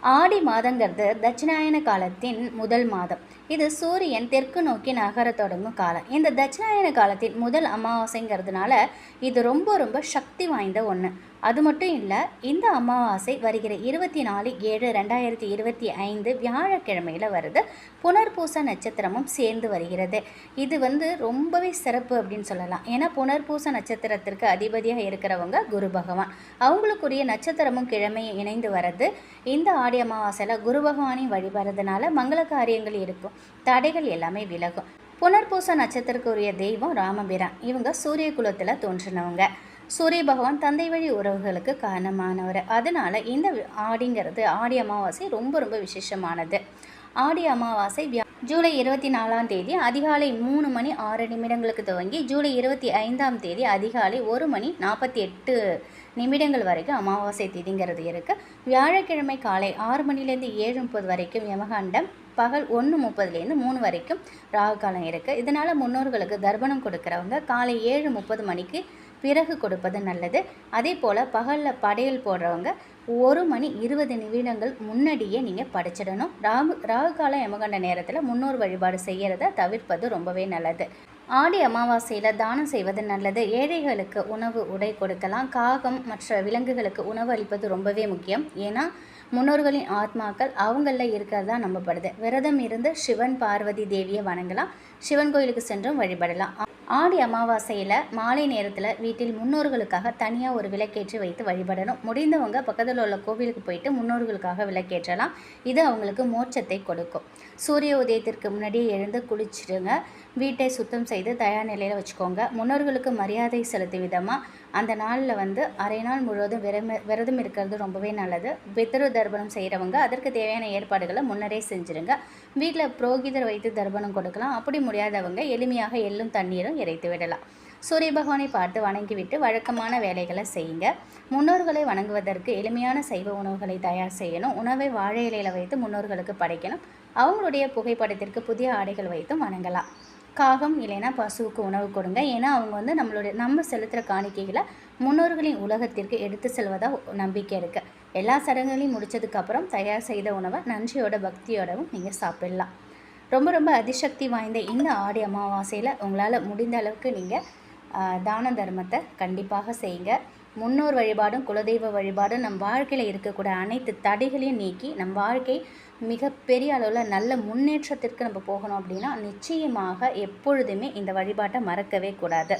ஆடி மாதங்கிறது தட்சிணாயன காலத்தின் முதல் மாதம். இது சூரியன் தெற்கு நோக்கி நகரத் தொடங்கும் காலம். இந்த தட்சிணாயன காலத்தின் முதல் அமாவாசைங்கிறதுனால இது ரொம்ப ரொம்ப சக்தி வாய்ந்த ஒன்று. அது மட்டும் இல்லை, இந்த அமாவாசை வருகிற 24/7/2025 வியாழக்கிழமையில் வருது. புனர்பூச நட்சத்திரமும் சேர்ந்து வருகிறது. இது ரொம்பவே சிறப்பு அப்படின்னு சொல்லலாம். ஏன்னா புனர்பூச நட்சத்திரத்திற்கு அதிபதியாக இருக்கிறவங்க குரு பகவான். அவங்களுக்குரிய நட்சத்திரமும் கிழமையும் இணைந்து வர்றது. இந்த ஆடி அமாவாசையில் குரு பகவானை வழிபடுறதுனால மங்கள காரியங்கள் இருக்கும், தடைகள் எல்லாமே விலகும். புனர்பூச நட்சத்திரக்குரிய தெய்வம் ராமபிரான். இவங்க சூரிய குலத்தில் தோன்றினவங்க. சூரிய பகவான் தந்தை வழி உறவுகளுக்கு காரணமானவர். அதனால் இந்த ஆடி அமாவாசை ரொம்ப ரொம்ப விசேஷமானது. ஆடி அமாவாசை ஜூலை 24 அதிகாலை 3:06 துவங்கி ஜூலை 25 அதிகாலை 1:48 வரைக்கும் அமாவாசை திதிங்கிறது இருக்குது. வியாழக்கிழமை காலை 6 மணிலேருந்து 7:30 வரைக்கும் யமகண்டம், பகல் 1:30 3 வரைக்கும் ராகு காலம் இருக்குது. இதனால் முன்னோர்களுக்கு தர்ப்பணம் கொடுக்குறவங்க காலை 7:30 மணிக்கு பிறகு கொடுப்பது நல்லது. அதே போல் பகலில் படையல் போடுறவங்க 1:20 முன்னாடியே நீங்கள் படைச்சிடணும். ராகு கால யமகண்ட நேரத்தில் முன்னோர் வழிபாடு செய்கிறத தவிர்ப்பது ரொம்பவே நல்லது. ஆடி அமாவாசையில் தானம் செய்வது நல்லது. ஏழைகளுக்கு உணவு உடை கொடுக்கலாம். காகம் மற்ற விலங்குகளுக்கு உணவு அளிப்பது ரொம்பவே முக்கியம். ஏன்னா முன்னோர்களின் ஆத்மாக்கள் அவங்களில் இருக்கிறதா நம்பப்படுது. விரதம் இருந்து சிவன் பார்வதி தேவியை வணங்கலாம். சிவன் கோயிலுக்கு சென்றும் வழிபடலாம். ஆடி அமாவாசையில் மாலை நேரத்தில் வீட்டில் முன்னோர்களுக்காக தனியாக ஒரு விளக்கேற்றி வைத்து வழிபடணும். முடிந்தவங்க பக்கத்தில் உள்ள கோவிலுக்கு போயிட்டு முன்னோர்களுக்காக விளக்கேற்றலாம். இது அவங்களுக்கு மோட்சத்தை கொடுக்கும். சூரிய உதயத்திற்கு முன்னாடியே எழுந்து குளிச்சுடுங்க. வீட்டை சுத்தம் செய்து தயார் நிலையில் வச்சுக்கோங்க. முன்னோர்களுக்கு மரியாதை செலுத்தும் விதமாக அந்த நாளில் அரை நாள் முழுவதும் விரதம் இருக்கிறது ரொம்பவே நல்லது. பித்ரு தர்ப்பணம் செய்கிறவங்க அதற்கு தேவையான ஏற்பாடுகளை முன்னரே செஞ்சுருங்க. வீட்டில் புரோகிதர் வைத்து தர்ப்பணம் கொடுக்கலாம். அப்படி முடியாதவங்க எளிமையாக எள்ளும் தண்ணீரும் இறைத்து விடலாம். சூரிய பகவானை பார்த்து வணங்கிவிட்டு வழக்கமான வேலைகளை செய்யுங்க. முன்னோர்களை வணங்குவதற்கு எளிமையான சைவ உணவுகளை தயார் செய்யணும். உணவை வாழை இலையில் வைத்து முன்னோர்களுக்கு படைக்கணும். அவங்களுடைய புகைப்படத்திற்கு புதிய ஆடைகள் வைத்தும் வணங்கலாம். காகம் இல்லைன்னா பசுவுக்கு உணவு கொடுங்க. ஏன்னா அவங்க நம்ம செலுத்துகிற காணிக்கைகளை முன்னோர்களின் உலகத்திற்கு எடுத்து செல்வதாக நம்பிக்கை இருக்குது. எல்லா சடங்குகளையும் முடித்ததுக்கப்புறம் தயார் செய்த உணவை நன்றியோட பக்தியோடவும் நீங்கள் சாப்பிடலாம். ரொம்ப ரொம்ப அதிசக்தி வாய்ந்த இந்த ஆடி அமாவாசையில் உங்களால் முடிந்த அளவுக்கு நீங்கள் தான தர்மத்தை கண்டிப்பாக செய்யுங்க. முன்னோர் வழிபாடும் குலதெய்வ வழிபாடும் நம் வாழ்க்கையில் இருக்கக்கூடிய அனைத்து தடைகளையும் நீக்கி நம் வாழ்க்கை மிகப்பெரிய அளவில் நல்ல முன்னேற்றத்திற்கு நம்ம போகணும் அப்படின்னா நிச்சயமாக எப்பொழுதுமே இந்த வழிபாட்டை மறக்கவே கூடாது.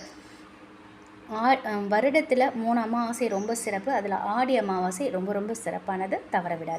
வருடத்தில் 3 அமாவாசை ரொம்ப சிறப்பு. அதில் ஆடி அமாவாசை ரொம்ப ரொம்ப சிறப்பானது, தவற விடாது.